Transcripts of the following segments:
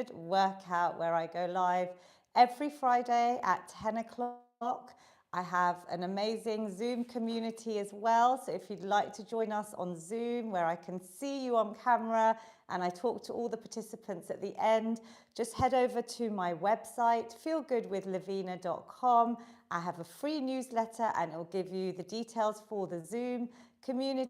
Good workout where I go live every Friday at 10 o'clock. I have an amazing Zoom community as well. So if you'd like to join us on Zoom where I can see you on camera and I talk to all the participants at the end, just head over to my website, feelgoodwithlavina.com. I have a free newsletter and it will give you the details for the Zoom community.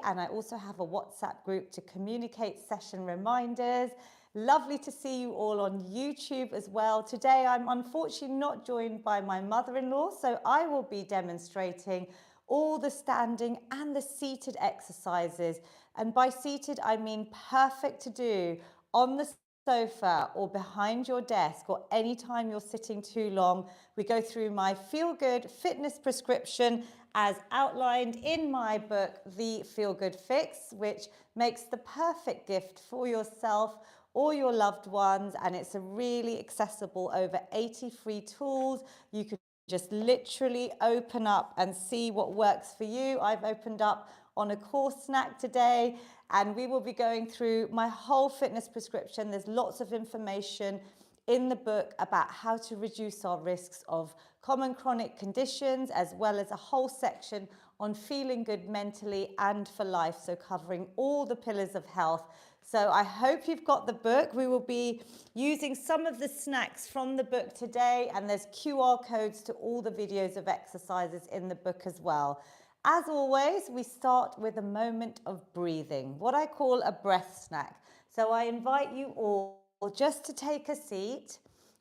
And I also have a WhatsApp group to communicate session reminders. Lovely to see you all on YouTube as well. Today, I'm unfortunately not joined by my mother-in-law, so I will be demonstrating all the standing and the seated exercises. And by seated, I mean perfect to do on the sofa or behind your desk or anytime you're sitting too long. We go through my Feel Good fitness prescription as outlined in my book, The Feel Good Fix, which makes the perfect gift for yourself or your loved ones, and it's a really accessible over 80 free tools. You can just literally open up and see what works for you. I've opened up on a core snack today, and we will be going through my whole fitness prescription. There's lots of information in the book about how to reduce our risks of common chronic conditions, as well as a whole section on feeling good mentally and for life, so covering all the pillars of health. So I hope you've got the book. We will be using some of the snacks from the book today, and there's QR codes to all the videos of exercises in the book as well. As always, we start with a moment of breathing, what I call a breath snack. So I invite you all just to take a seat,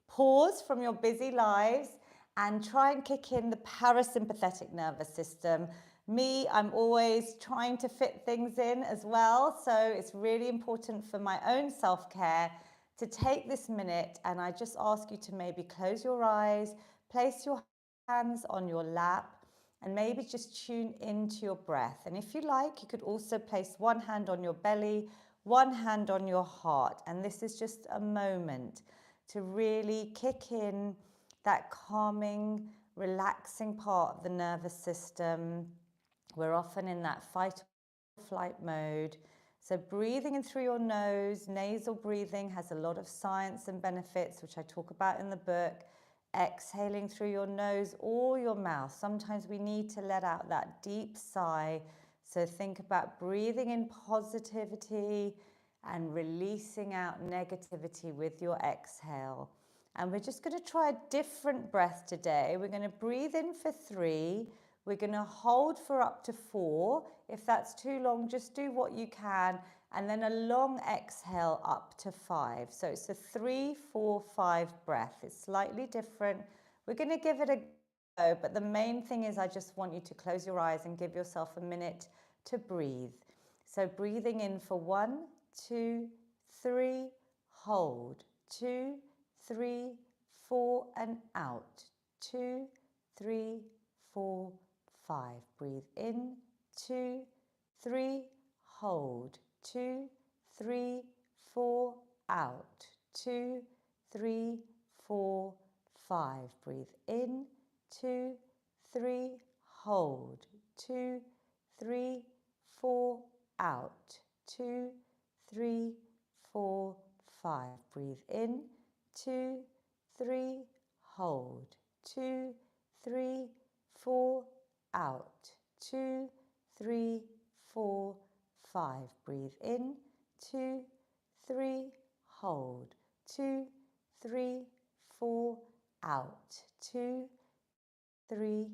pause from your busy lives, and try and kick in the parasympathetic nervous system. Me, I'm always trying to fit things in as well, so it's really important for my own self-care to take this minute, and I just ask you to maybe close your eyes, place your hands on your lap, and maybe just tune into your breath. And if you like, you could also place one hand on your belly, one hand on your heart, and this is just a moment to really kick in that calming, relaxing part of the nervous system. We're often in that fight or flight mode. So breathing in through your nose, nasal breathing has a lot of science and benefits, which I talk about in the book. Exhaling through your nose or your mouth. Sometimes we need to let out that deep sigh. So think about breathing in positivity and releasing out negativity with your exhale. And we're just going to try a different breath today. We're going to breathe in for 3. We're going to hold for up to 4. If that's too long, just do what you can. And then a long exhale up to 5. So it's a 3, 4, 5 breath. It's slightly different. We're going to give it a go, but the main thing is I just want you to close your eyes and give yourself a minute to breathe. So breathing in for 1, 2, 3, hold. 2, 3, 4, and out. 2, 3, 4, 5. Breathe in. 2, 3, hold. 2, 3, 4, out. 2, 3, 4, 5. Breathe in. 2, 3, hold. 2, 3, 4, out. 2, 3, 4, 5. Breathe in. 2, 3, hold. 2, 3, 4, out. 2, 3, 4, 5. Breathe in. 2, 3, hold. 2, 3, 4, out. 2, 3,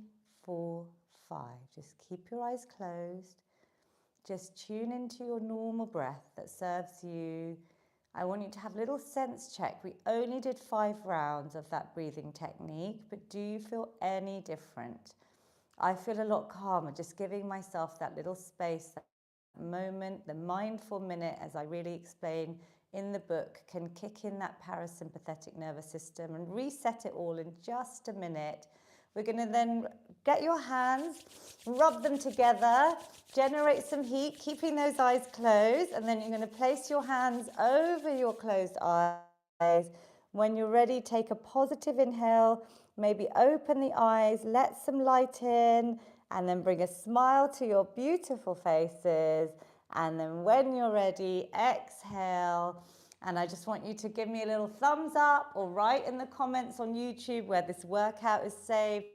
4, 5. Just keep your eyes closed. Just tune into your normal breath that serves you. I want you to have a little sense check. We only did 5 rounds of that breathing technique, but do you feel any different? I feel a lot calmer, just giving myself that little space, that moment, the mindful minute, as I really explain in the book, can kick in that parasympathetic nervous system and reset it all in just a minute. We're going to then get your hands, rub them together, generate some heat, keeping those eyes closed, and then you're going to place your hands over your closed eyes. When you're ready, take a positive inhale, maybe open the eyes, let some light in, and then bring a smile to your beautiful faces. And then when you're ready, exhale And I just want you to give me a little thumbs up or write in the comments on YouTube where this workout is saved,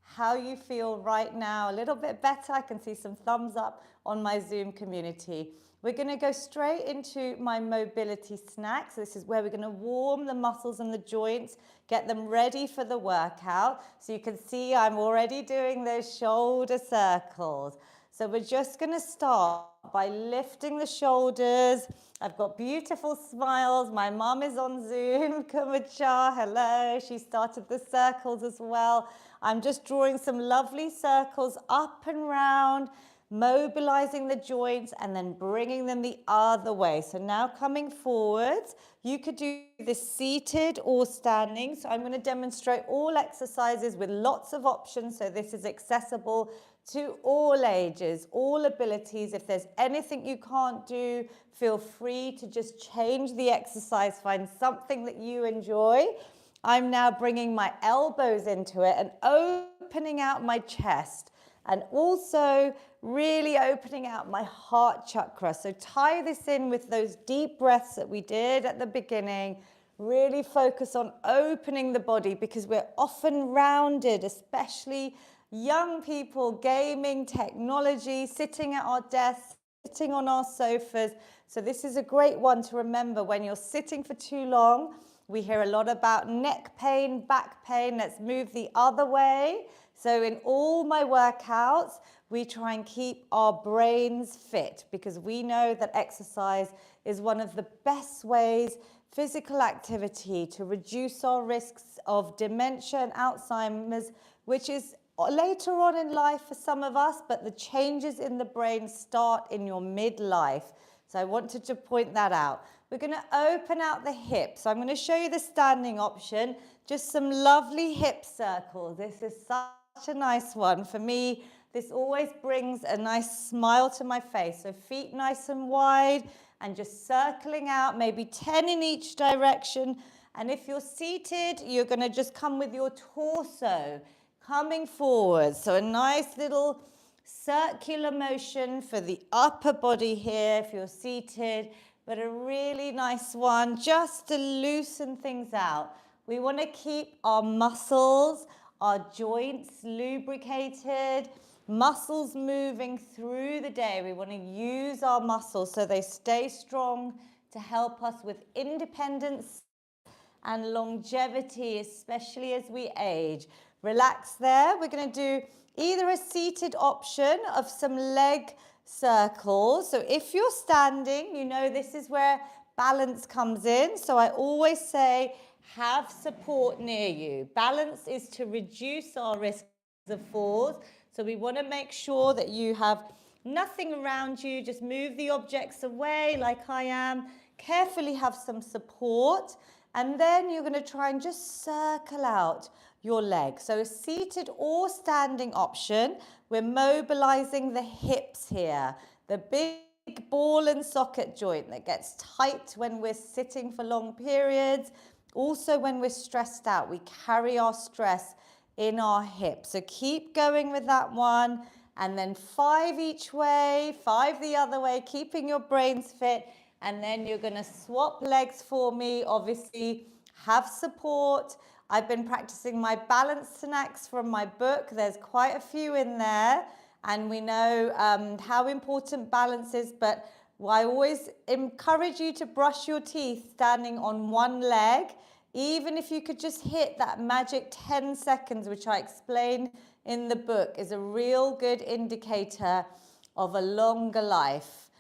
how you feel right now. A little bit better. I can see some thumbs up on my Zoom community. We're going to go straight into my mobility snacks. This is where we're going to warm the muscles and the joints, get them ready for the workout. So you can see I'm already doing those shoulder circles. So we're just going to start by lifting the shoulders. I've got beautiful smiles. My mum is on Zoom. Kumacha, hello. She started the circles as well. I'm just drawing some lovely circles up and round, mobilizing the joints and then bringing them the other way. So now coming forwards, you could do this seated or standing. So I'm going to demonstrate all exercises with lots of options. So this is accessible to all ages, all abilities. If there's anything you can't do, feel free to just change the exercise, find something that you enjoy. I'm now bringing my elbows into it and opening out my chest and also really opening out my heart chakra. So tie this in with those deep breaths that we did at the beginning. Really focus on opening the body because we're often rounded, especially young people, gaming, technology, sitting at our desks, sitting on our sofas. So this is a great one to remember when you're sitting for too long. We hear a lot about neck pain, back pain. Let's move the other way. So in all my workouts, we try and keep our brains fit because we know that exercise is one of the best ways, physical activity, to reduce our risks of dementia and Alzheimer's, which is later on in life for some of us, but the changes in the brain start in your midlife. So I wanted to point that out. We're going to open out the hips. I'm going to show you the standing option, just some lovely hip circles. This is such a nice one. For me, this always brings a nice smile to my face. So feet nice and wide and just circling out, maybe 10 in each direction. And if you're seated, you're going to just come with your torso coming forward. So a nice little circular motion for the upper body here if you're seated, but a really nice one just to loosen things out. We want to keep our muscles, our joints lubricated, muscles moving through the day. We want to use our muscles so they stay strong to help us with independence and longevity, especially as we age. Relax there. We're going to do either a seated option of some leg circles. So if you're standing, you know this is where balance comes in. So I always say have support near you. Balance is to reduce our risk of falls. So we want to make sure that you have nothing around you. Just move the objects away like I am. Carefully have some support. And then you're going to try and just circle out your leg. So a seated or standing option. We're mobilizing the hips here. The big ball and socket joint that gets tight when we're sitting for long periods. Also when we're stressed out, we carry our stress in our hips. So keep going with that one. And then 5 each way, 5 the other way, keeping your brains fit. And then you're going to swap legs for me. Obviously, have support. I've been practicing my balance snacks from my book. There's quite a few in there. And we know how important balance is. But I always encourage you to brush your teeth standing on one leg. Even if you could just hit that magic 10 seconds, which I explain in the book, is a real good indicator of a longer life.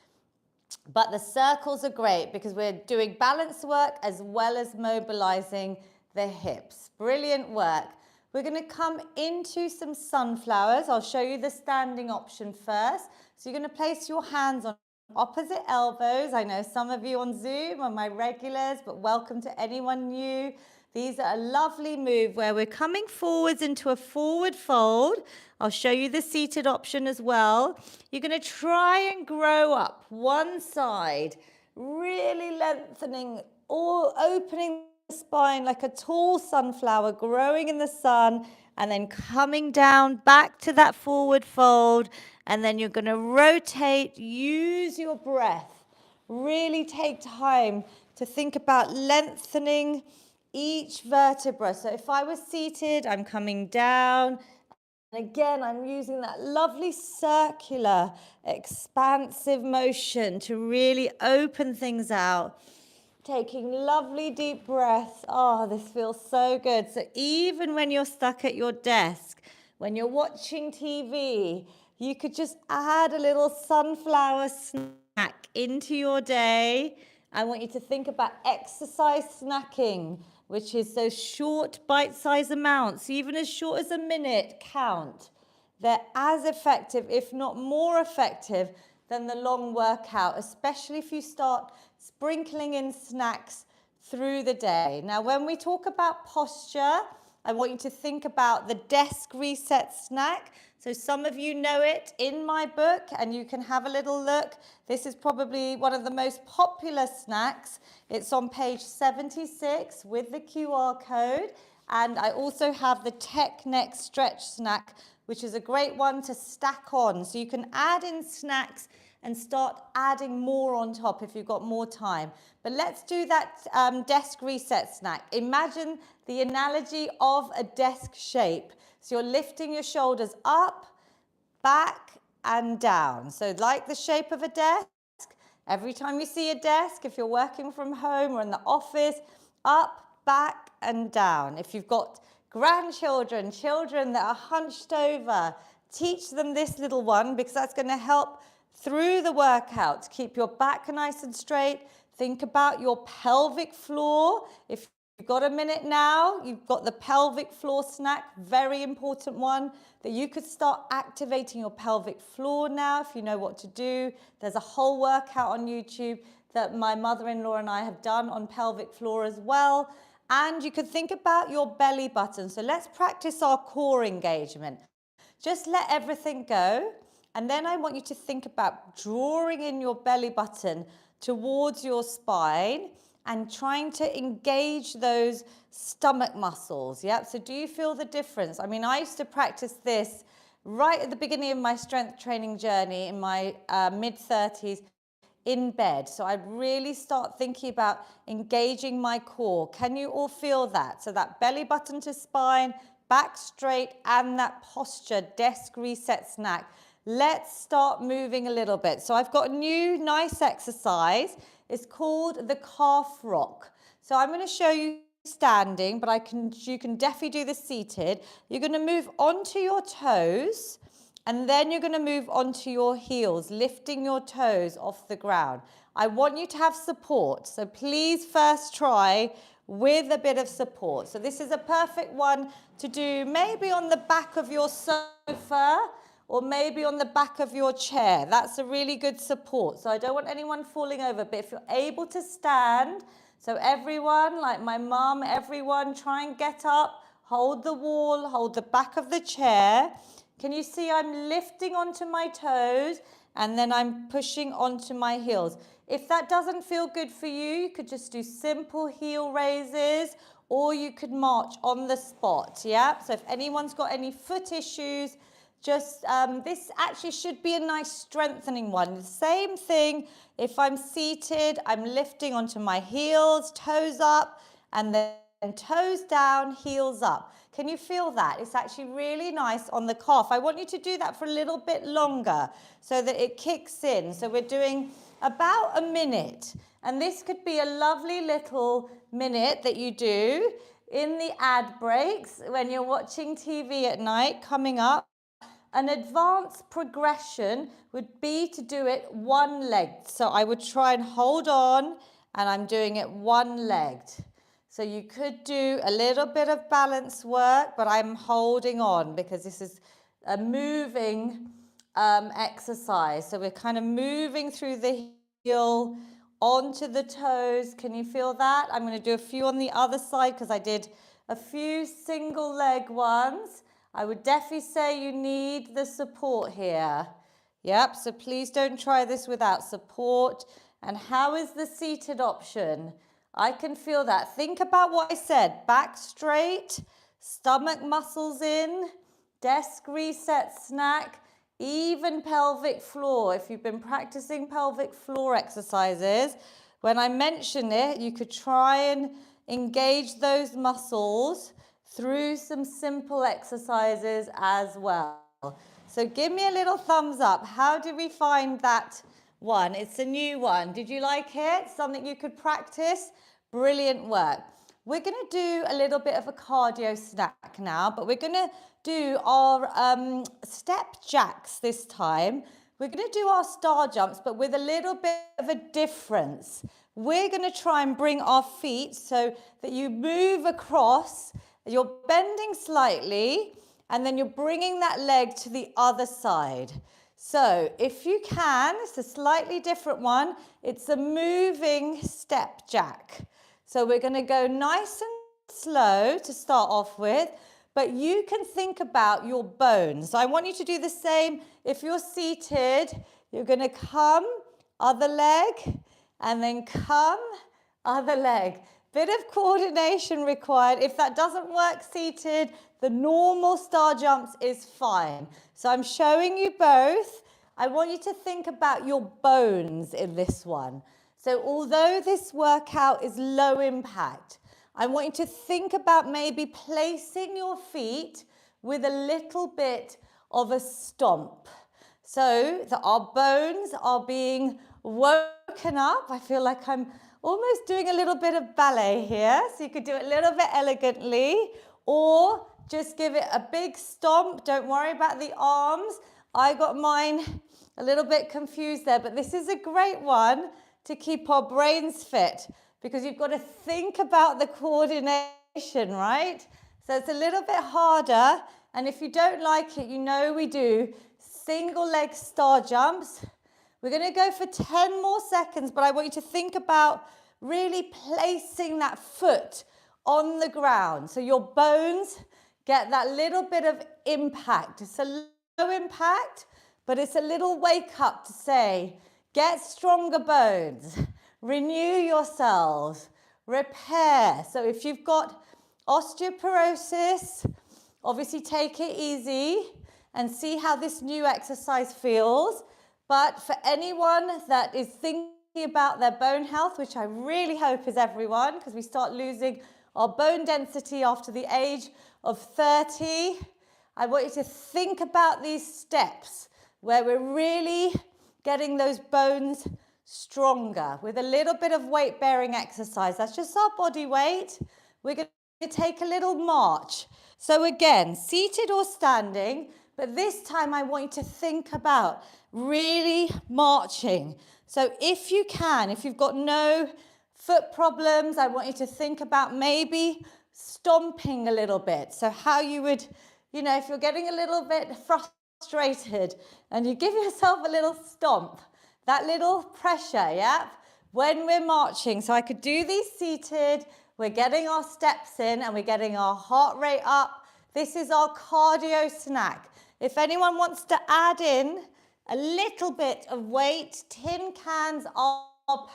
But the circles are great because we're doing balance work as well as mobilizing the hips. Brilliant work. We're going to come into some sunflowers. I'll show you the standing option first. So you're going to place your hands on opposite elbows. I know some of you on Zoom are my regulars, but welcome to anyone new. These are a lovely move where we're coming forwards into a forward fold. I'll show you the seated option as well. You're going to try and grow up one side, really lengthening or opening the spine like a tall sunflower growing in the sun, and then coming down back to that forward fold. And then you're going to rotate, use your breath. Really take time to think about lengthening each vertebra. So if I was seated, I'm coming down. And again, I'm using that lovely circular, expansive motion to really open things out. Taking lovely deep breaths. Oh, this feels so good. So even when you're stuck at your desk, when you're watching TV, you could just add a little sunflower snack into your day. I want you to think about exercise snacking, which is those short bite-sized amounts, even as short as a minute, count. They're as effective, if not more effective, than the long workout, especially if you start sprinkling in snacks through the day. Now, when we talk about posture, I want you to think about the desk reset snack. So some of you know it in my book, and you can have a little look. This is probably one of the most popular snacks. It's on page 76 with the QR code. And I also have the Tech Neck Stretch snack, which is a great one to stack on. So you can add in snacks and start adding more on top if you've got more time. But let's do that desk reset snack. Imagine the analogy of a desk shape. So you're lifting your shoulders up, back, and down. So like the shape of a desk, every time you see a desk, if you're working from home or in the office, up, back, and down. If you've got grandchildren, children that are hunched over, teach them this little one, because that's going to help through the workout to keep your back nice and straight. Think about your pelvic floor. If you've got a minute now, you've got the pelvic floor snack, very important one, that you could start activating your pelvic floor now if you know what to do. There's a whole workout on YouTube that my mother-in-law and I have done on pelvic floor as well. And you could think about your belly button. So let's practice our core engagement. Just let everything go. And then I want you to think about drawing in your belly button towards your spine and trying to engage those stomach muscles. Yep. So do you feel the difference? I mean, I used to practice this right at the beginning of my strength training journey in my mid-30s in bed. So I'd really start thinking about engaging my core. Can you all feel that? So that belly button to spine, back straight, and that posture, desk reset snack. Let's start moving a little bit. So I've got a new nice exercise. It's called the calf rock. So I'm going to show you standing, but you can definitely do this seated. You're going to move onto your toes, and then you're going to move onto your heels, lifting your toes off the ground. I want you to have support. So please first try with a bit of support. So this is a perfect one to do maybe on the back of your sofa, or maybe on the back of your chair. That's a really good support. So I don't want anyone falling over, but if you're able to stand, so everyone, like my mum, everyone, try and get up, hold the wall, hold the back of the chair. Can you see I'm lifting onto my toes and then I'm pushing onto my heels? If that doesn't feel good for you, you could just do simple heel raises, or you could march on the spot, yeah? So if anyone's got any foot issues, just this actually should be a nice strengthening one. The same thing, if I'm seated, I'm lifting onto my heels, toes up, and then toes down, heels up. Can you feel that? It's actually really nice on the calf. I want you to do that for a little bit longer so that it kicks in. So we're doing about a minute. And this could be a lovely little minute that you do in the ad breaks when you're watching TV at night coming up. An advanced progression would be to do it one-legged. So I would try and hold on, and I'm doing it one-legged. So you could do a little bit of balance work, but I'm holding on because this is a moving exercise. So we're kind of moving through the heel onto the toes. Can you feel that? I'm going to do a few on the other side because I did a few single leg ones. I would definitely say you need the support here. Yep, so please don't try this without support. And how is the seated option? I can feel that. Think about what I said. Back straight, stomach muscles in, desk reset snack, even pelvic floor. If you've been practicing pelvic floor exercises, when I mention it, you could try and engage those muscles through some simple exercises as well. So give me a little thumbs up. How did we find that one? It's a new one. Did you like it? Something you could practice? Brilliant work. We're going to do a little bit of a cardio snack now, but we're going to do our step jacks this time. We're going to do our star jumps, but with a little bit of a difference. We're going to try and bring our feet so that you move across, you're bending slightly, and then you're bringing that leg to the other side. So if you can, it's a slightly different one. It's a moving step jack. So we're going to go nice and slow to start off with, but you can think about your bones. So I want you to do the same. If you're seated, you're going to come, other leg, and then come, other leg. Bit of coordination required. If that doesn't work seated, the normal star jumps is fine. So I'm showing you both. I want you to think about your bones in this one. So although this workout is low impact, I want you to think about maybe placing your feet with a little bit of a stomp. So that our bones are being woken up. I feel like I'm almost doing a little bit of ballet here. So you could do it a little bit elegantly, or just give it a big stomp. Don't worry about the arms. I got mine a little bit confused there, but this is a great one to keep our brains fit, because you've got to think about the coordination, right? So it's a little bit harder, and if you don't like it, you know we do single leg star jumps. We're going to go for 10 more seconds, but I want you to think about really placing that foot on the ground. So your bones get that little bit of impact. It's a low impact, but it's a little wake up to say, get stronger bones, renew yourselves, repair. So if you've got osteoporosis, obviously take it easy and see how this new exercise feels. But for anyone that is thinking about their bone health, which I really hope is everyone, because we start losing our bone density after the age of 30, I want you to think about these steps where we're really getting those bones stronger with a little bit of weight bearing exercise. That's just our body weight. We're going to take a little march. So again, seated or standing, but this time I want you to think about really marching. So if you can, if you've got no foot problems, I want you to think about maybe stomping a little bit. So how you would, if you're getting a little bit frustrated and you give yourself a little stomp, that little pressure, yeah, when we're marching. So I could do these seated, we're getting our steps in and we're getting our heart rate up. This is our cardio snack. If anyone wants to add in a little bit of weight, tin cans are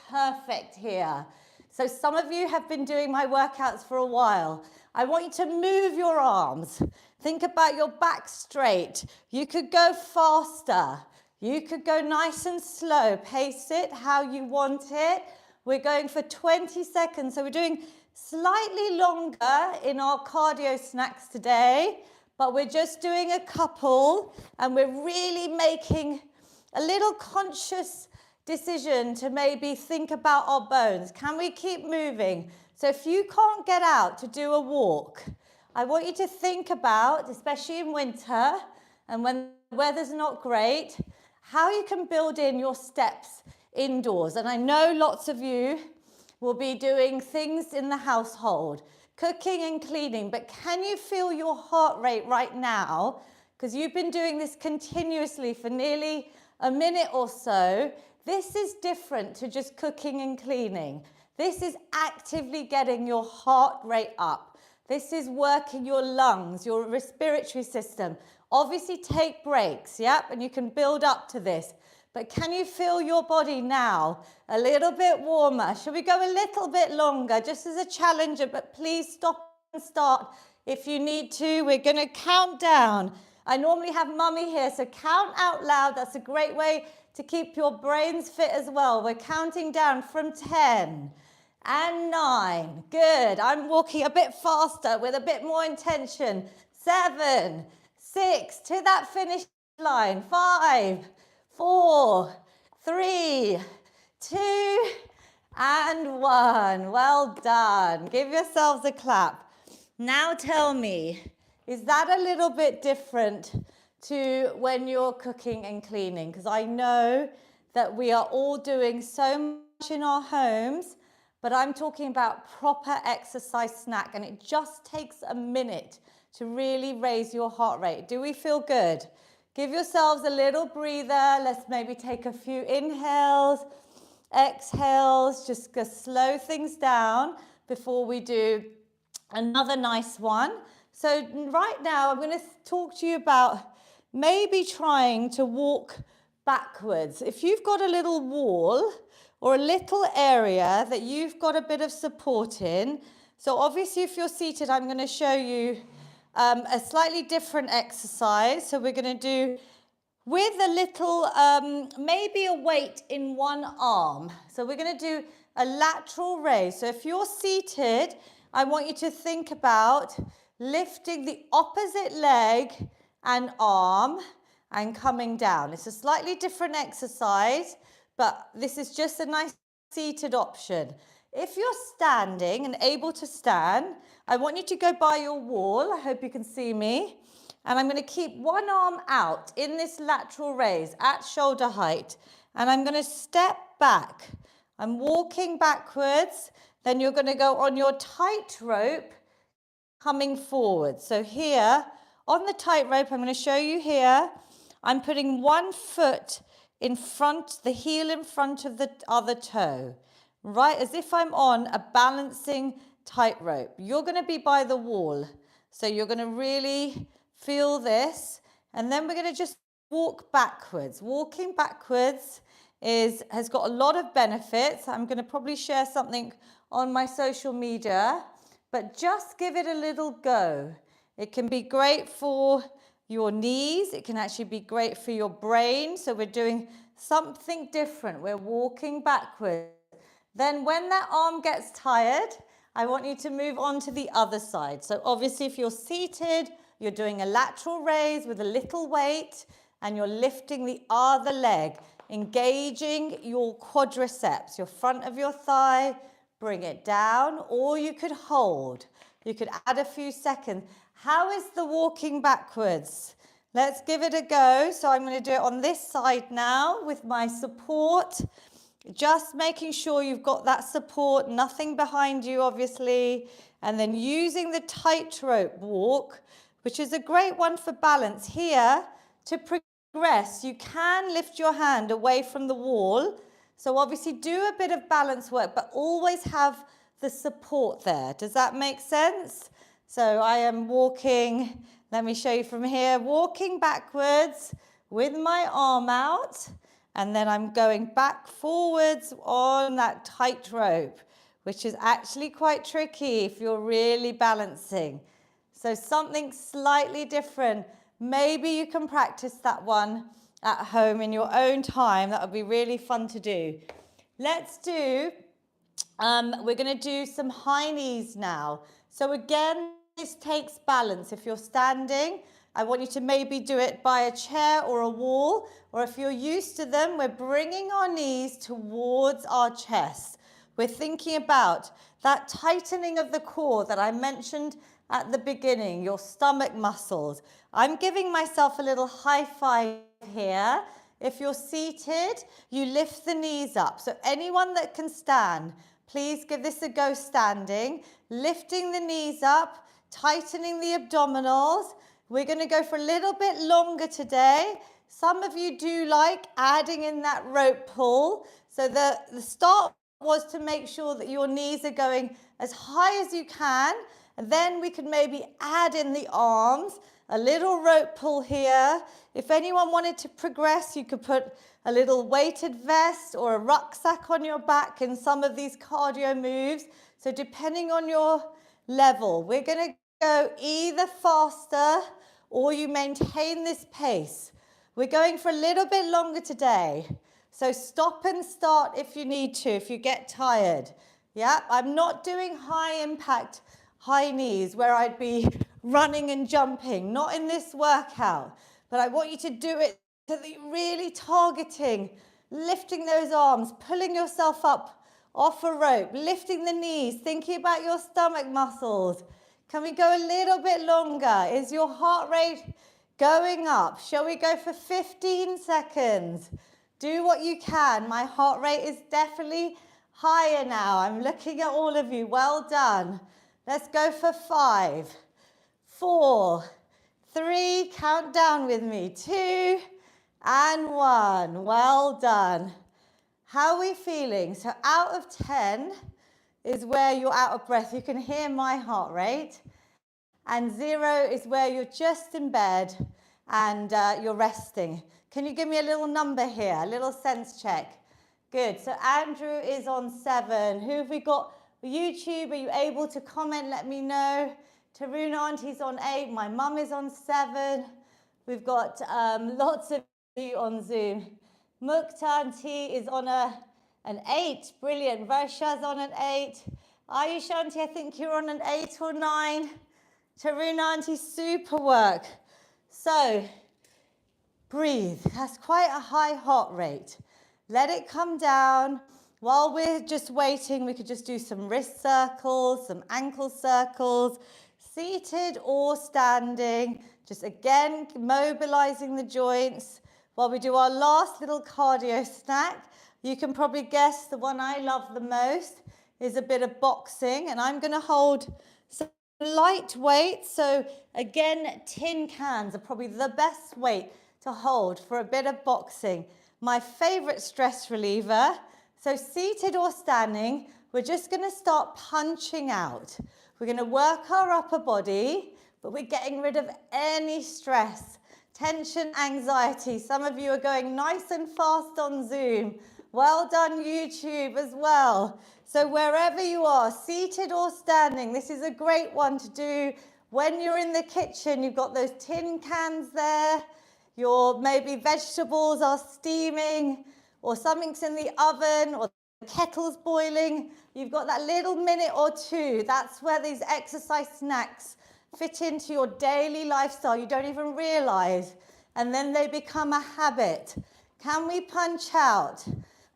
perfect here. So some of you have been doing my workouts for a while. I want you to move your arms. Think about your back straight. You could go faster. You could go nice and slow. Pace it how you want it. We're going for 20 seconds. So we're doing slightly longer in our cardio snacks today, but we're just doing a couple and we're really making a little conscious decision to maybe think about our bones. Can we keep moving? So if you can't get out to do a walk, I want you to think about, especially in winter and when the weather's not great, how you can build in your steps indoors. And I know lots of you will be doing things in the household, cooking and cleaning, but can you feel your heart rate right now? Because you've been doing this continuously for nearly a minute or so. This is different to just cooking and cleaning. This is actively getting your heart rate up. This is working your lungs, your respiratory system. Obviously take breaks, yep, and you can build up to this. But can you feel your body now a little bit warmer? Should we go a little bit longer, just as a challenger, but please stop and start if you need to. We're going to count down. I normally have Mummy here, so count out loud. That's a great way to keep your brains fit as well. We're counting down from 10 and 9. Good. I'm walking a bit faster with a bit more intention. 7, 6, to that finish line. 5, 4, 3, 2, and 1. Well done. Give yourselves a clap. Now tell me, is that a little bit different to when you're cooking and cleaning? Because I know that we are all doing so much in our homes, but I'm talking about proper exercise snack, and it just takes a minute to really raise your heart rate. Do we feel good? Give yourselves a little breather. Let's maybe take a few inhales, exhales, just to slow things down before we do another nice one. So right now I'm going to talk to you about maybe trying to walk backwards. If you've got a little wall or a little area that you've got a bit of support in, so obviously if you're seated, I'm going to show you a slightly different exercise. So we're going to do with a little, maybe a weight in one arm. So we're going to do a lateral raise. So if you're seated, I want you to think about lifting the opposite leg and arm and coming down. It's a slightly different exercise, but this is just a nice seated option. If you're standing and able to stand, I want you to go by your wall. I hope you can see me. And I'm going to keep one arm out in this lateral raise at shoulder height. And I'm going to step back. I'm walking backwards. Then you're going to go on your tightrope coming forward. So here on the tightrope, I'm going to show you here, I'm putting one foot in front, the heel in front of the other toe, right? As if I'm on a balancing tightrope. You're going to be by the wall. So you're going to really feel this. And then we're going to just walk backwards. Walking backwards has got a lot of benefits. I'm going to probably share something on my social media, but just give it a little go. It can be great for your knees. It can actually be great for your brain. So we're doing something different. We're walking backwards. Then when that arm gets tired, I want you to move on to the other side. So obviously if you're seated, you're doing a lateral raise with a little weight and you're lifting the other leg, engaging your quadriceps, your front of your thigh, bring it down, or you could hold. You could add a few seconds. How is the walking backwards? Let's give it a go. So I'm going to do it on this side now with my support. Just making sure you've got that support, nothing behind you, obviously. And then using the tightrope walk, which is a great one for balance here. To progress, you can lift your hand away from the wall. So obviously do a bit of balance work, but always have the support there. Does that make sense? So I am walking, let me show you from here, walking backwards with my arm out, and then I'm going back forwards on that tightrope, which is actually quite tricky if you're really balancing. So something slightly different. Maybe you can practice that one at home in your own time. That would be really fun to do. Let's do, we're going to do some high knees now. So again, this takes balance. If you're standing, I want you to maybe do it by a chair or a wall, or if you're used to them, we're bringing our knees towards our chest. We're thinking about that tightening of the core that I mentioned at the beginning, your stomach muscles. I'm giving myself a little high five here. If you're seated, you lift the knees up. So anyone that can stand, please give this a go standing. Lifting the knees up, tightening the abdominals. We're going to go for a little bit longer today. Some of you do like adding in that rope pull. So the start was to make sure that your knees are going as high as you can. And then we could maybe add in the arms, a little rope pull here. If anyone wanted to progress, you could put a little weighted vest or a rucksack on your back in some of these cardio moves. So depending on your level, we're going to go either faster or you maintain this pace. We're going for a little bit longer today. So stop and start if you need to, if you get tired. Yeah, I'm not doing high impact, high knees where I'd be running and jumping, not in this workout. But I want you to do it so that you're really targeting, lifting those arms, pulling yourself up off a rope, lifting the knees, thinking about your stomach muscles. Can we go a little bit longer? Is your heart rate going up? Shall we go for 15 seconds? Do what you can. My heart rate is definitely higher now. I'm looking at all of you. Well done. Let's go for 5, 4, 3, count down with me, 2, and 1. Well done. How are we feeling? So out of 10 is where you're out of breath. You can hear my heart rate. And 0 is where you're just in bed and you're resting. Can you give me a little number here, a little sense check? Good. So Andrew is on 7. Who have we got? YouTube, are you able to comment? Let me know. Taruna Auntie's on 8. My mum is on 7. We've got lots of you on Zoom. Mukta Auntie is on an 8. Brilliant. Varsha's on an 8. Ayush Auntie, I think you're on an 8 or 9. Taruna Auntie, super work. So, breathe. That's quite a high heart rate. Let it come down. While we're just waiting, we could just do some wrist circles, some ankle circles, seated or standing. Just again, mobilizing the joints. While we do our last little cardio snack, you can probably guess the one I love the most is a bit of boxing. And I'm going to hold some light weight. So again, tin cans are probably the best weight to hold for a bit of boxing. My favorite stress reliever. So seated or standing, we're just going to start punching out. We're going to work our upper body, but we're getting rid of any stress, tension, anxiety. Some of you are going nice and fast on Zoom. Well done, YouTube, as well. So wherever you are, seated or standing, this is a great one to do when you're in the kitchen. You've got those tin cans there. Your maybe vegetables are steaming, or something's in the oven, or the kettle's boiling. You've got that little minute or two. That's where these exercise snacks fit into your daily lifestyle. You don't even realize. And then they become a habit. Can we punch out?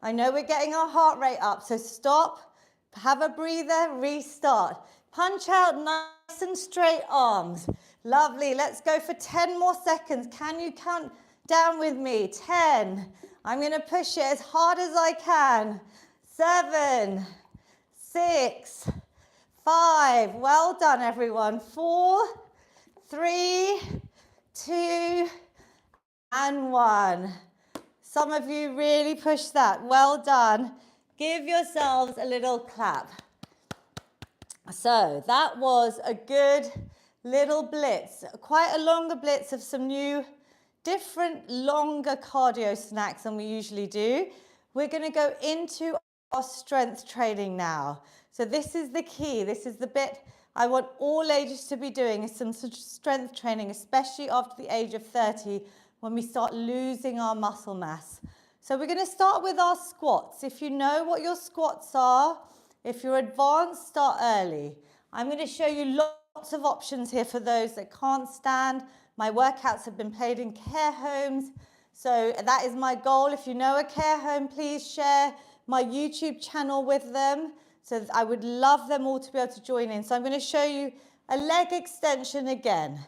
I know we're getting our heart rate up, so stop, have a breather, restart. Punch out nice and straight arms. Lovely. Let's go for 10 more seconds. Can you count down with me? 10. I'm going to push it as hard as I can. 7, 6, 5. Well done, everyone. 4, 3, 2, and 1. Some of you really pushed that. Well done. Give yourselves a little clap. So that was a good little blitz. Quite a longer blitz of some new, different, longer cardio snacks than we usually do. We're going to go into our strength training now. So this is the key. This is the bit I want all ages to be doing, is some strength training, especially after the age of 30, when we start losing our muscle mass. So we're going to start with our squats. If you know what your squats are, if you're advanced, start early. I'm going to show you lots of options here for those that can't stand. My workouts have been played in care homes. So that is my goal. If you know a care home, please share my YouTube channel with them. So I would love them all to be able to join in. So I'm going to show you a leg extension again.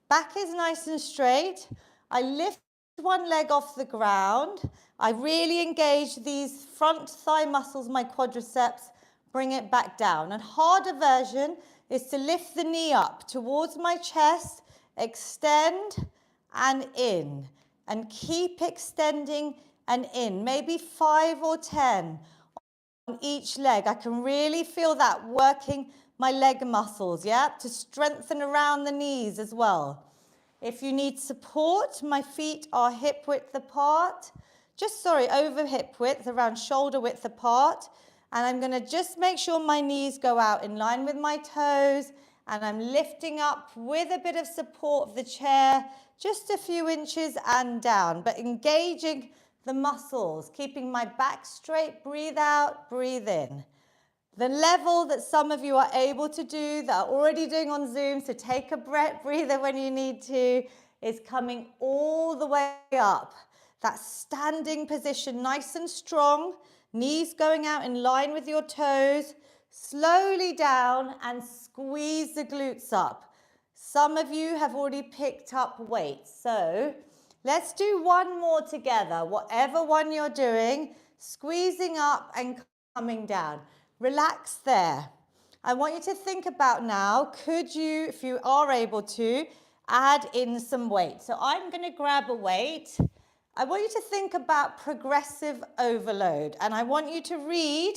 Back is nice and straight. I lift one leg off the ground. I really engage these front thigh muscles, my quadriceps, bring it back down. And harder version is to lift the knee up towards my chest, extend and in, and keep extending and in, maybe 5 or 10 on each leg. I can really feel that working my leg muscles, yeah, to strengthen around the knees as well. If you need support, my feet are hip width apart, over hip width, around shoulder width apart. And I'm going to just make sure my knees go out in line with my toes and I'm lifting up with a bit of support of the chair, just a few inches and down, but engaging the muscles, keeping my back straight. Breathe out, breathe in. The level that some of you are able to do, that are already doing on Zoom, so take a breather when you need to, is coming all the way up. That standing position, nice and strong, knees going out in line with your toes, slowly down and squeeze the glutes up. Some of you have already picked up weights, so let's do one more together, whatever one you're doing, squeezing up and coming down. Relax there. I want you to think about now, could you, if you are able to, add in some weight. So I'm going to grab a weight. I want you to think about progressive overload, and I want you to read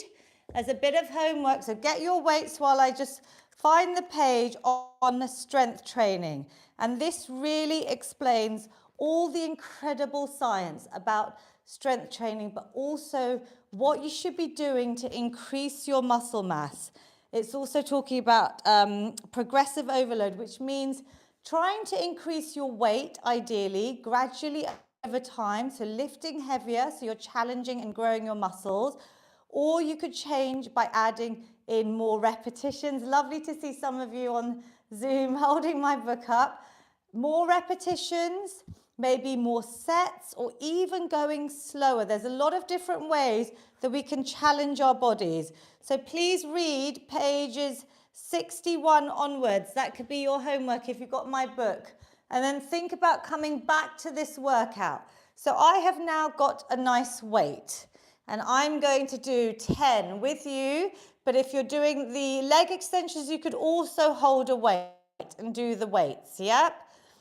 as a bit of homework. So get your weights while I just find the page on the strength training. And this really explains all the incredible science about strength training, but also what you should be doing to increase your muscle mass. It's also talking about progressive overload, which means trying to increase your weight, ideally, gradually over time, so lifting heavier, so you're challenging and growing your muscles, or you could change by adding in more repetitions. Lovely to see some of you on Zoom holding my book up. More repetitions, maybe more sets, or even going slower. There's a lot of different ways that we can challenge our bodies. So please read pages 61 onwards. That could be your homework if you've got my book. And then think about coming back to this workout. So I have now got a nice weight, and I'm going to do 10 with you. But if you're doing the leg extensions, you could also hold a weight and do the weights, yep?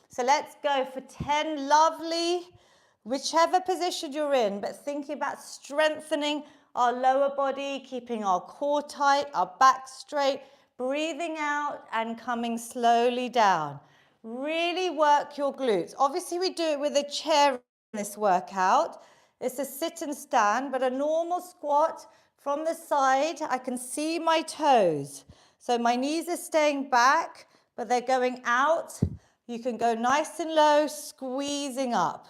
So let's go for 10, lovely, whichever position you're in, but thinking about strengthening our lower body, keeping our core tight, our back straight, breathing out and coming slowly down. Really work your glutes. Obviously, we do it with a chair in this workout. It's a sit and stand, but a normal squat from the side, I can see my toes. So my knees are staying back, but they're going out. You can go nice and low, squeezing up.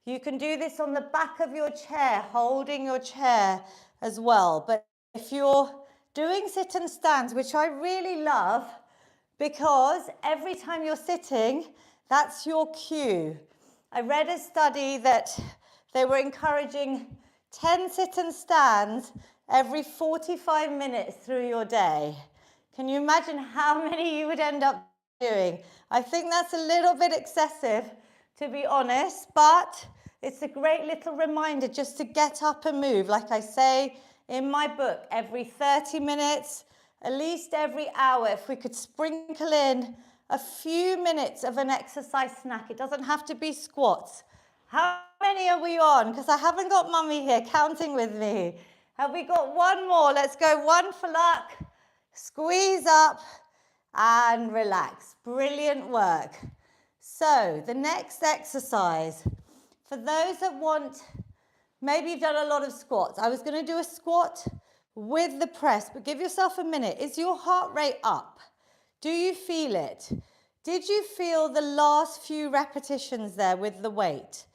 You can do this on the back of your chair, holding your chair as well. But if you're doing sit and stands, which I really love, because every time you're sitting, that's your cue. I read a study that they were encouraging 10 sit and stands every 45 minutes through your day. Can you imagine how many you would end up doing? I think that's a little bit excessive, to be honest, but it's a great little reminder just to get up and move. Like I say in my book, every 30 minutes, at least every hour, if we could sprinkle in a few minutes of an exercise snack. It doesn't have to be squats. How many are we on? Because I haven't got mummy here counting with me. Have we got one more? Let's go, one for luck. Squeeze up and relax. Brilliant work. So the next exercise, for those that want, maybe you've done a lot of squats. I was going to do a squat with the press, but give yourself a minute. Is your heart rate up? Do you feel it? Did you feel the last few repetitions there with the weight?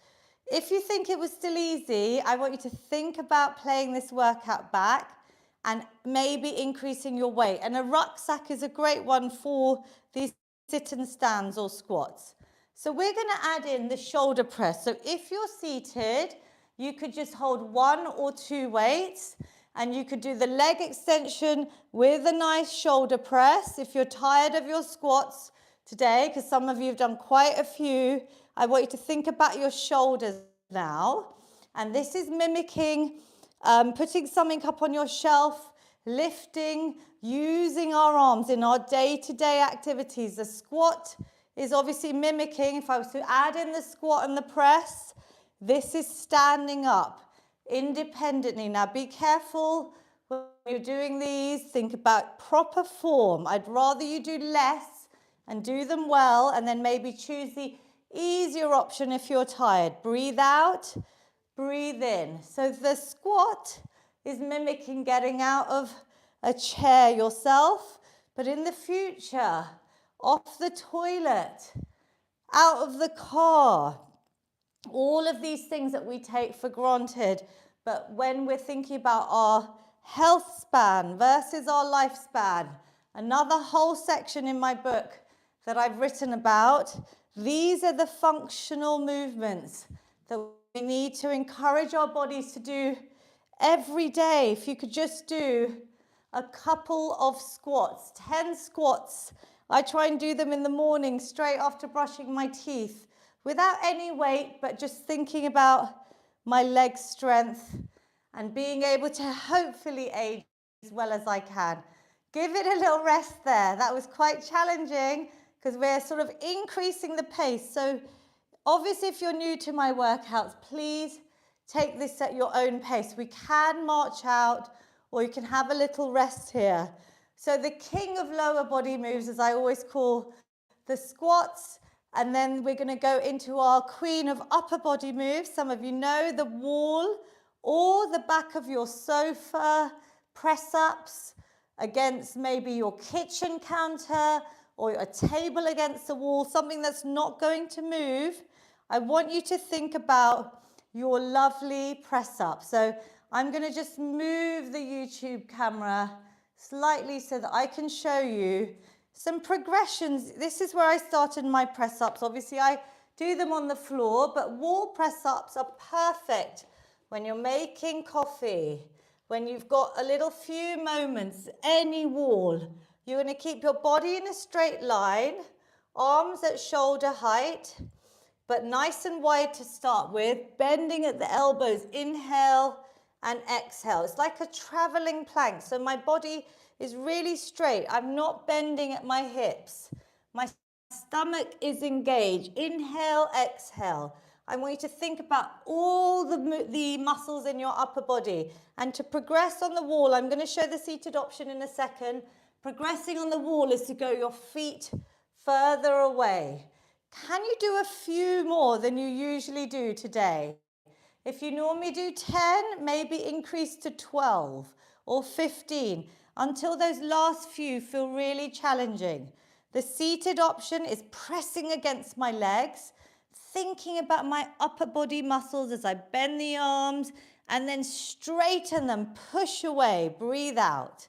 If you think it was still easy, I want you to think about playing this workout back and maybe increasing your weight. And a rucksack is a great one for these sit and stands or squats. So we're going to add in the shoulder press. So if you're seated, you could just hold one or two weights, and you could do the leg extension with a nice shoulder press. If you're tired of your squats today, because some of you have done quite a few, I want you to think about your shoulders now. And this is mimicking putting something up on your shelf, lifting, using our arms in our day-to-day activities. The squat is obviously mimicking. If I was to add in the squat and the press, this is standing up independently. Now be careful when you're doing these. Think about proper form. I'd rather you do less and do them well, and then maybe choose the easier option if you're tired. Breathe out, breathe in. So the squat is mimicking getting out of a chair yourself, but in the future, off the toilet, out of the car. All of these things that we take for granted, but when we're thinking about our health span versus our lifespan, another whole section in my book that I've written about, these are the functional movements that we need to encourage our bodies to do every day. If you could just do a couple of squats, 10 squats. I try and do them in the morning straight after brushing my teeth without any weight, but just thinking about my leg strength and being able to hopefully age as well as I can. Give it a little rest there. That was quite challenging because we're sort of increasing the pace. So obviously, if you're new to my workouts, please take this at your own pace. We can march out, or you can have a little rest here. So the king of lower body moves, as I always call the squats, and then we're going to go into our queen of upper body moves. Some of you know the wall or the back of your sofa, press-ups against maybe your kitchen counter or a table against the wall, something that's not going to move. I want you to think about your lovely press-up. So I'm going to just move the YouTube camera slightly so that I can show you some progressions. This is where I started my press-ups. Obviously, I do them on the floor, but wall press-ups are perfect when you're making coffee, when you've got a little few moments, any wall. You're going to keep your body in a straight line, arms at shoulder height, but nice and wide to start with, bending at the elbows, inhale and exhale. It's like a traveling plank, so my body is really straight. I'm not bending at my hips. My stomach is engaged. Inhale, exhale. I want you to think about all the muscles in your upper body. And to progress on the wall, I'm going to show the seated option in a second. Progressing on the wall is to go your feet further away. Can you do a few more than you usually do today? If you normally do 10, maybe increase to 12 or 15 until those last few feel really challenging. The seated option is pressing against my legs, thinking about my upper body muscles as I bend the arms and then straighten them, push away, breathe out.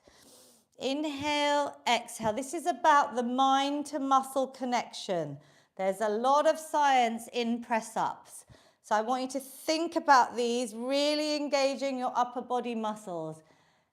Inhale, exhale. This is about the mind to muscle connection. There's a lot of science in press-ups. So I want you to think about these, really engaging your upper body muscles.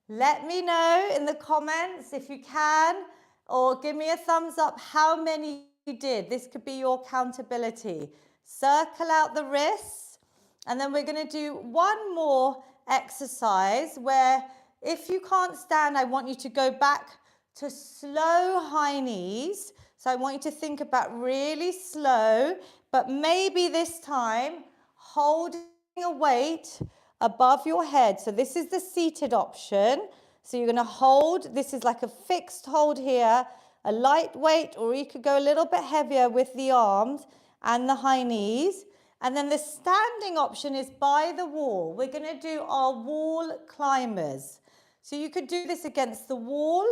Let me know in the comments if you can, or give me a thumbs up how many you did. This could be your accountability. Circle out the wrists, and then we're going to do one more exercise where if you can't stand, I want you to go back to slow high knees. So I want you to think about really slow, but maybe this time holding a weight above your head. So this is the seated option. So you're going to hold, this is like a fixed hold here, a light weight, or you could go a little bit heavier with the arms and the high knees. And then the standing option is by the wall. We're going to do our wall climbers. So you could do this against the wall,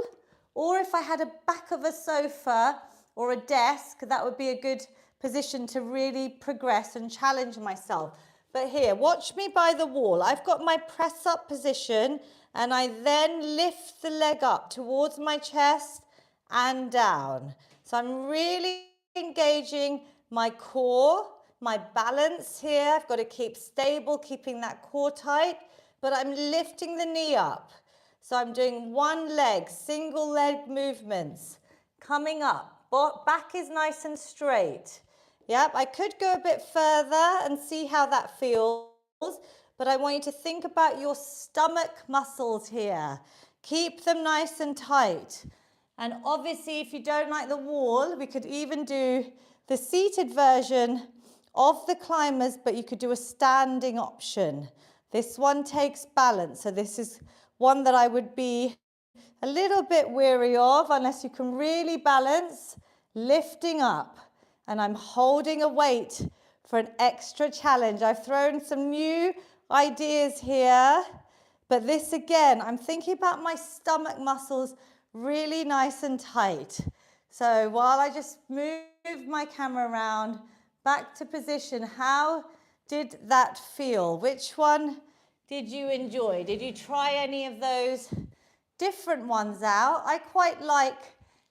or if I had a back of a sofa or a desk, that would be a good position to really progress and challenge myself. But here, watch me by the wall. I've got my press up position and I then lift the leg up towards my chest and down. So I'm really engaging my core, my balance here. I've got to keep stable, keeping that core tight, but I'm lifting the knee up. So I'm doing one leg, single leg movements, coming up. Back is nice and straight. Yep, I could go a bit further and see how that feels, but I want you to think about your stomach muscles here. Keep them nice and tight. And obviously, if you don't like the wall, we could even do the seated version of the climbers, but you could do a standing option. This one takes balance, so this is one that I would be a little bit weary of unless you can really balance, lifting up. And I'm holding a weight for an extra challenge. I've thrown some new ideas here, but this again, I'm thinking about my stomach muscles really nice and tight. So while I just move my camera around, back to position, how did that feel? Which one did you enjoy? Did you try any of those different ones out? I quite like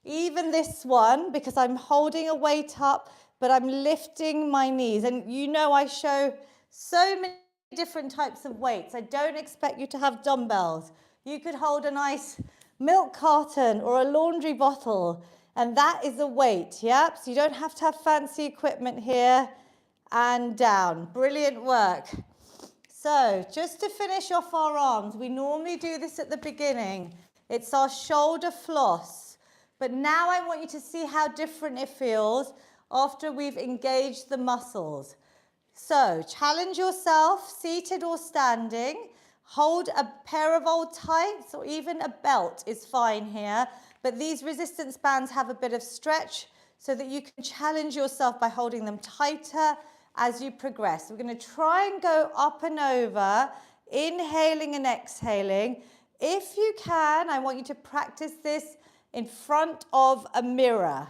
even this one because I'm holding a weight up, but I'm lifting my knees. And you know I show so many different types of weights. I don't expect you to have dumbbells. You could hold a nice milk carton or a laundry bottle, and that is a weight, yep? So you don't have to have fancy equipment here. And down. Brilliant work. So just to finish off our arms, we normally do this at the beginning. It's our shoulder floss. But now I want you to see how different it feels after we've engaged the muscles. So challenge yourself, seated or standing. Hold a pair of old tights or even a belt is fine here. But these resistance bands have a bit of stretch so that you can challenge yourself by holding them tighter as you progress. We're going to try and go up and over, inhaling and exhaling. If you can, I want you to practice this in front of a mirror,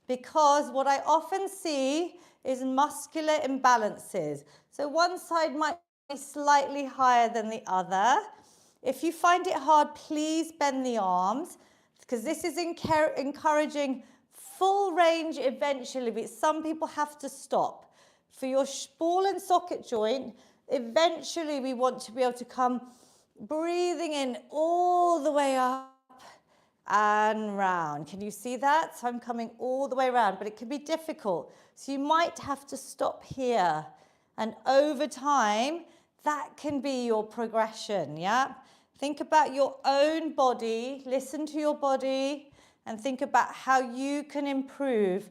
because what I often see is muscular imbalances. So one side might be slightly higher than the other. If you find it hard, please bend the arms, because this is encouraging full range eventually, but some people have to stop. For your ball and socket joint, eventually we want to be able to come breathing in all the way up and round. Can you see that? So I'm coming all the way around, but it can be difficult. So you might have to stop here. And over time, that can be your progression, yeah? Think about your own body, listen to your body, and think about how you can improve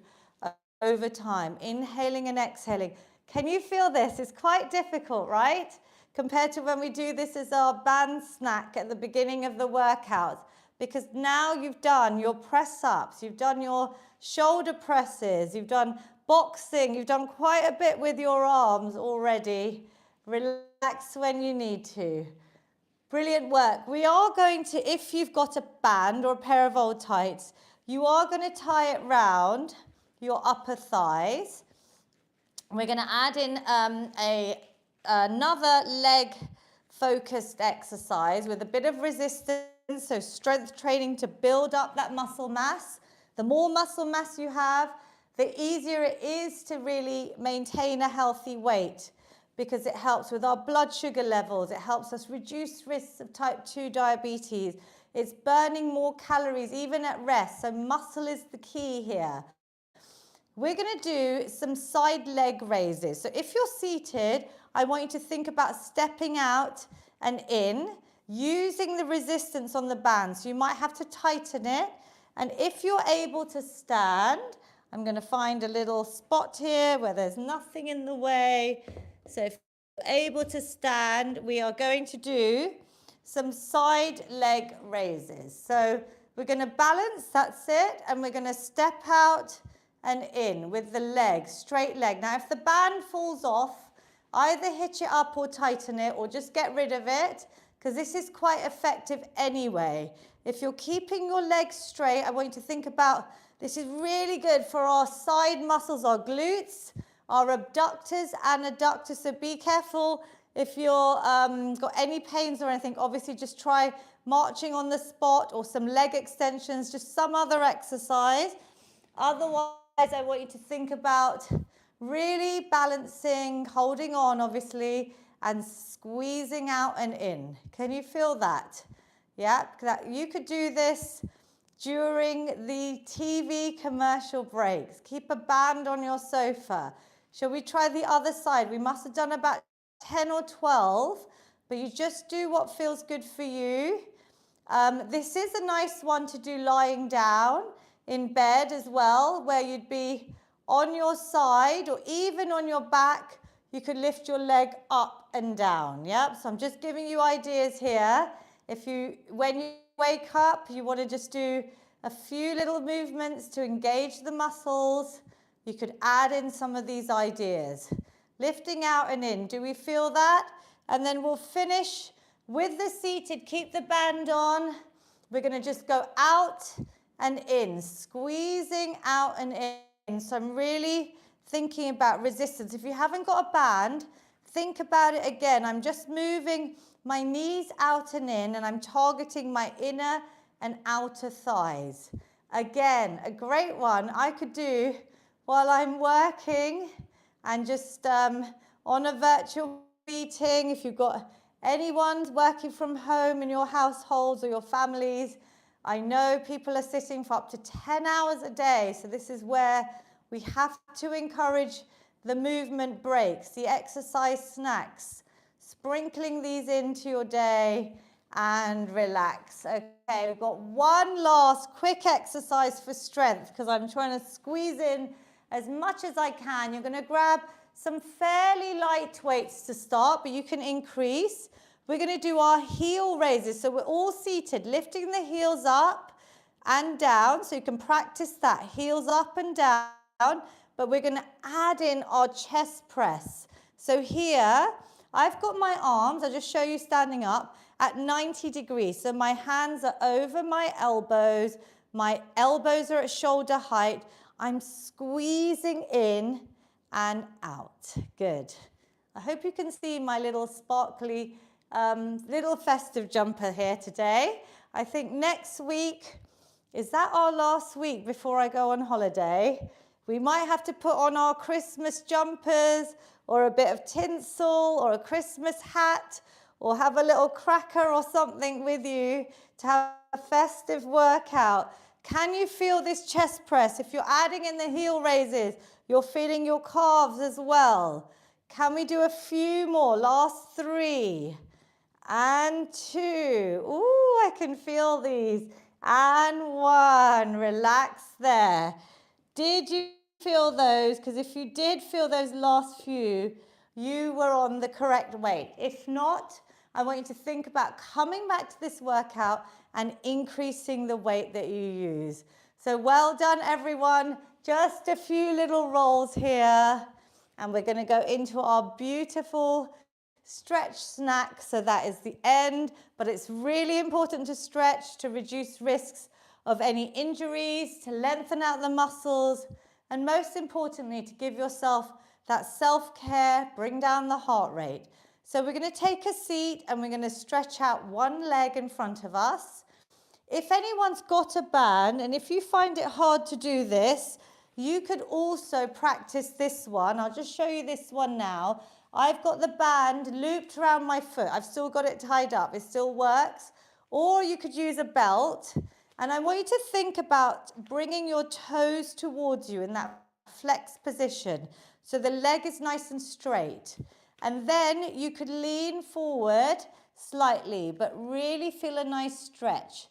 over time, inhaling and exhaling. Can you feel this? It's quite difficult, right? Compared to when we do this as our band snack at the beginning of the workout, because now you've done your press ups, you've done your shoulder presses, you've done boxing, you've done quite a bit with your arms already. Relax when you need to. Brilliant work. We are going to, if you've got a band or a pair of old tights, you are going to tie it round your upper thighs. We're going to add in another leg focused exercise with a bit of resistance, so strength training to build up that muscle mass. The more muscle mass you have, the easier it is to really maintain a healthy weight, because it helps with our blood sugar levels, it helps us reduce risks of type 2 diabetes, it's burning more calories even at rest, so muscle is the key here. We're going to do some side leg raises. So if you're seated, I want you to think about stepping out and in, using the resistance on the band. So you might have to tighten it. And if you're able to stand, I'm going to find a little spot here where there's nothing in the way. So if you're able to stand, we are going to do some side leg raises. So we're going to balance, that's it. And we're going to step out and in with the leg, straight leg. Now, if the band falls off, either hitch it up or tighten it, or just get rid of it, because this is quite effective anyway. If you're keeping your legs straight, I want you to think about, this is really good for our side muscles, our glutes, our abductors and adductors. So be careful if you're got any pains or anything. Obviously, just try marching on the spot or some leg extensions, just some other exercise. Otherwise, I want you to think about really balancing, holding on, obviously, and squeezing out and in. Can you feel that? Yeah, you could do this during the TV commercial breaks. Keep a band on your sofa. Shall we try the other side? We must have done about 10 or 12, but you just do what feels good for you. This is a nice one to do lying down in bed as well, where you'd be on your side or even on your back. You could lift your leg up and down. Yep. So I'm just giving you ideas here. When you wake up, you want to just do a few little movements to engage the muscles. You could add in some of these ideas. Lifting out and in. Do we feel that? And then we'll finish with the seated. Keep the band on. We're going to just go out and in, squeezing out and in. So I'm really thinking about resistance. If you haven't got a band, think about it again. I'm just moving my knees out and in, and I'm targeting my inner and outer thighs. Again, a great one I could do while I'm working and just on a virtual meeting. If you've got anyone working from home in your households or your families, I know people are sitting for up to 10 hours a day, so this is where we have to encourage the movement breaks, the exercise snacks, sprinkling these into your day and relax. Okay, we've got one last quick exercise for strength because I'm trying to squeeze in as much as I can. You're going to grab some fairly light weights to start, but you can increase. We're going to do our heel raises. So we're all seated, lifting the heels up and down. So you can practice that, heels up and down. But we're going to add in our chest press. So here, I've got my arms, I'll just show you standing up, at 90 degrees. So my hands are over my elbows are at shoulder height. I'm squeezing in and out. Good. I hope you can see my little sparkly, little festive jumper here today. I think next week, is that our last week before I go on holiday? We might have to put on our Christmas jumpers or a bit of tinsel or a Christmas hat or have a little cracker or something with you to have a festive workout. Can you feel this chest press? If you're adding in the heel raises, you're feeling your calves as well. Can we do a few more? Last 3 and 2. Ooh, I can feel these. And 1. Relax there. Did you feel those? Because if you did feel those last few, you were on the correct weight. If not, I want you to think about coming back to this workout and increasing the weight that you use. So well done, everyone. Just a few little rolls here. And we're going to go into our beautiful stretch snack. So that is the end. But it's really important to stretch to reduce risks of any injuries, to lengthen out the muscles, and most importantly, to give yourself that self-care, bring down the heart rate. So we're going to take a seat and we're going to stretch out one leg in front of us. If anyone's got a band, and if you find it hard to do this, you could also practice this one. I'll just show you this one now. I've got the band looped around my foot. I've still got it tied up. It still works. Or you could use a belt. And I want you to think about bringing your toes towards you in that flex position. So the leg is nice and straight. And then you could lean forward slightly, but really feel a nice stretch.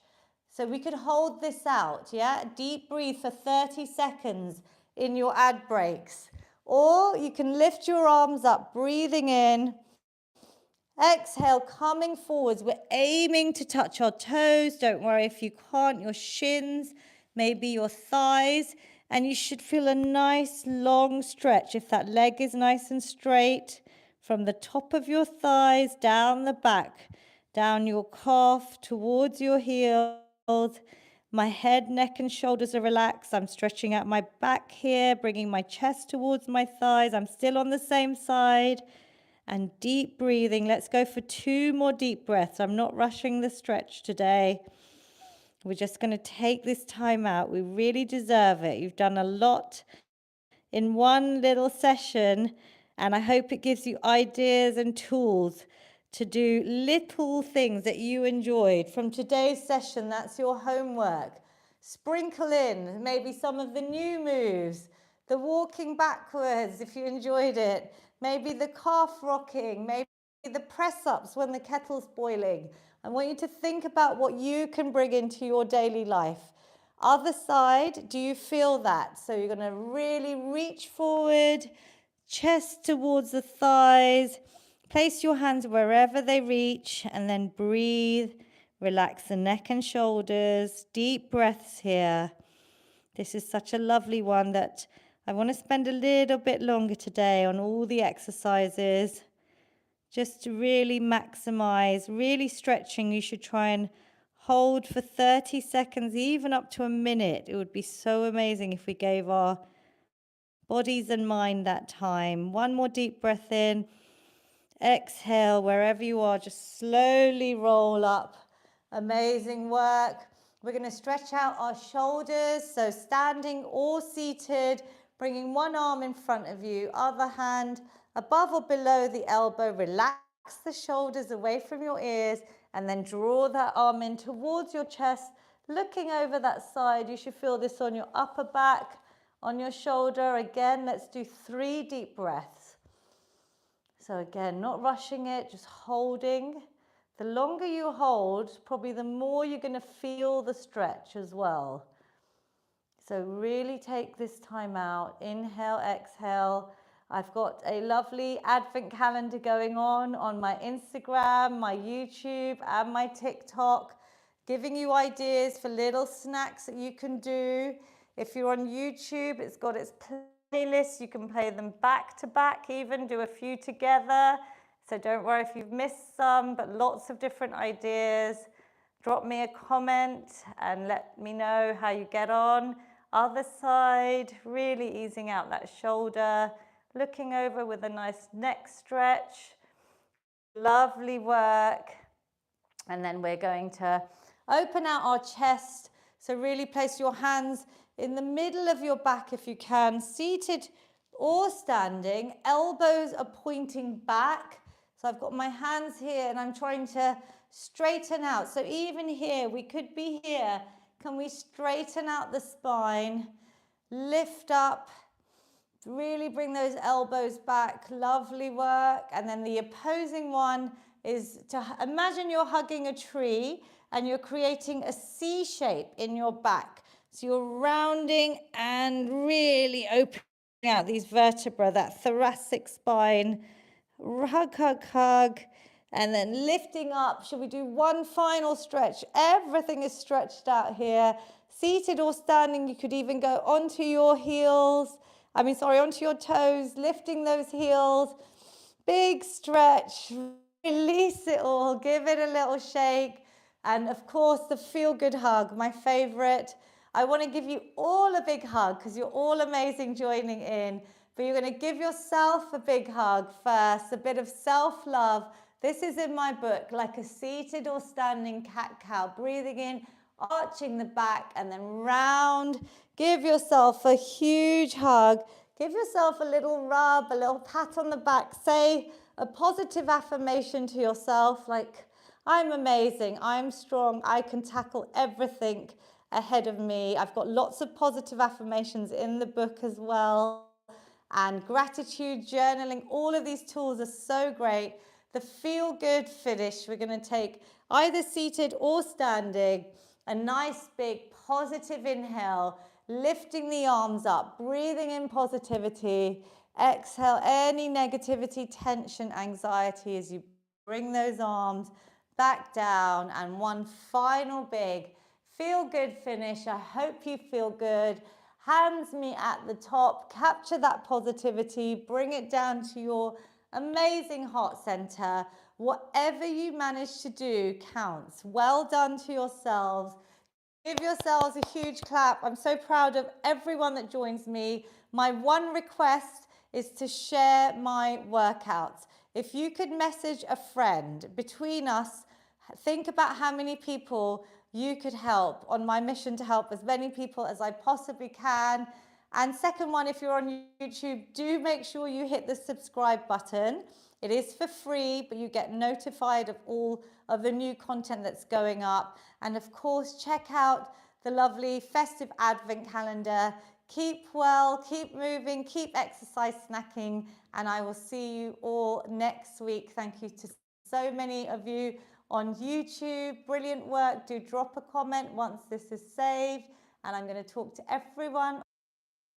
So we could hold this out, yeah? Deep breathe for 30 seconds in your ad breaks. Or you can lift your arms up, breathing in. Exhale, coming forwards. We're aiming to touch our toes. Don't worry if you can't. Your shins, maybe your thighs. And you should feel a nice long stretch. If that leg is nice and straight, from the top of your thighs, down the back, down your calf, towards your heels. My head, neck, and shoulders are relaxed. I'm stretching out my back here, bringing my chest towards my thighs. I'm still on the same side. And deep breathing. Let's go for 2 more deep breaths. I'm not rushing the stretch today. We're just going to take this time out. We really deserve it. You've done a lot in one little session, and I hope it gives you ideas and tools to do little things that you enjoyed from today's session. That's your homework. Sprinkle in maybe some of the new moves, the walking backwards if you enjoyed it, maybe the calf rocking, maybe the press-ups when the kettle's boiling. I want you to think about what you can bring into your daily life. Other side, do you feel that? So you're going to really reach forward, chest towards the thighs. Place your hands wherever they reach and then breathe. Relax the neck and shoulders. Deep breaths here. This is such a lovely one that I want to spend a little bit longer today on all the exercises. Just to really maximize, really stretching. You should try and Hold for 30 seconds, even up to a minute. It would be so amazing if we gave our bodies and mind that time. One more deep breath in. Exhale, wherever you are, just slowly roll up. Amazing work. We're going to stretch out our shoulders, so standing or seated, bringing one arm in front of you, other hand above or below the elbow. Relax the shoulders away from your ears, and then draw that arm in towards your chest, looking over that side. You should feel this on your upper back, on your shoulder. Again, let's do 3 deep breaths. So again, not rushing it, just holding. The longer you hold, probably the more you're going to feel the stretch as well. So really take this time out. Inhale, exhale. I've got a lovely advent calendar going on my Instagram, my YouTube, and my TikTok, giving you ideas for little snacks that you can do. If you're on YouTube, it's got its playlists. You can play them back to back, even do a few together. So don't worry if you've missed some, but lots of different ideas. Drop me a comment and let me know how you get on. Other side, really easing out that shoulder, looking over with a nice neck stretch. Lovely work. And then we're going to open out our chest. So really place your hands in the middle of your back if you can, seated or standing. Elbows are pointing back. So I've got my hands here and I'm trying to straighten out. So even here, we could be here. Can we straighten out the spine? Lift up. Really bring those elbows back. Lovely work. And then the opposing one is to imagine you're hugging a tree and you're creating a C shape in your back. So you're rounding and really opening out these vertebrae, that thoracic spine. Hug, hug, hug. And then lifting up. Shall we do one final stretch? Everything is stretched out here. Seated or standing, you could even go onto your heels. Onto your toes, lifting those heels. Big stretch. Release it all. Give it a little shake. And of course, the feel-good hug, my favorite. I want to give you all a big hug because you're all amazing joining in. But you're going to give yourself a big hug first, a bit of self-love. This is in my book, like a seated or standing cat-cow. Breathing in, arching the back, and then round. Give yourself a huge hug. Give yourself a little rub, a little pat on the back. Say a positive affirmation to yourself, like, I'm amazing, I'm strong, I can tackle everything ahead of me. I've got lots of positive affirmations in the book as well. And gratitude, journaling, all of these tools are so great. The feel good finish, we're going to take either seated or standing, a nice big positive inhale, lifting the arms up, breathing in positivity. Exhale any negativity, tension, anxiety as you bring those arms back down. And one final big feel good finish. I hope you feel good. Hands me at the top, capture that positivity, bring it down to your amazing heart center. Whatever you manage to do counts. Well done to yourselves. Give yourselves a huge clap. I'm so proud of everyone that joins me. My one request is to share my workouts. If you could message a friend between us, think about how many people you could help on my mission to help as many people as I possibly can. And second one, if you're on YouTube, do make sure you hit the subscribe button. It is for free, but you get notified of all of the new content that's going up. And of course, check out the lovely festive advent calendar. Keep well, keep moving, keep exercise snacking, and I will see you all next week. Thank you to so many of you on YouTube. Brilliant work. Do drop a comment once this is saved, and I'm going to talk to everyone